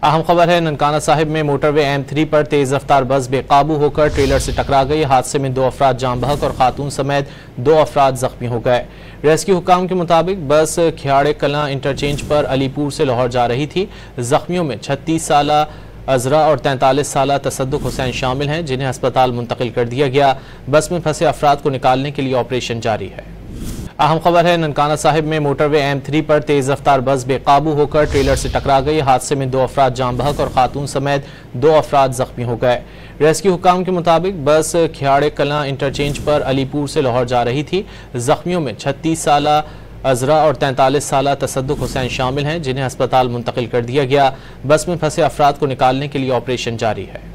अहम खबर है, ननकाना साहिब में मोटरवे M3 पर तेज रफ्तार बस बेकाबू होकर ट्रेलर से टकरा गई। हादसे में 2 अफराद जान बहक और खातून समेत 2 अफराद जख्मी हो गए। रेस्क्यू हुकाम के मुताबिक बस खियाड़े कलां इंटरचेंज पर अलीपुर से लाहौर जा रही थी। जख्मियों में 36 साला अजरा और 43 साला तसद्दुक हुसैन शामिल हैं, जिन्हें अस्पताल मुंतकिल कर दिया गया। बस में फंसे अफराद को निकालने के लिए ऑपरेशन जारी है। अहम खबर है, ननकाना साहिब में मोटरवे M3 पर तेज रफ्तार बस बेकाबू होकर ट्रेलर से टकरा गई। हादसे में 2 अफराद जान बहक और खातून समेत 2 अफराद जख्मी हो गए। रेस्क्यू हुकाम के मुताबिक बस खियाड़े कलां इंटरचेंज पर अलीपुर से लाहौर जा रही थी। जख्मियों में 36 साला अजरा और 43 साला तसद्दुक हुसैन शामिल हैं, जिन्हें अस्पताल मुंतकिल कर दिया गया। बस में फंसे अफराद को निकालने के लिए ऑपरेशन जारी है।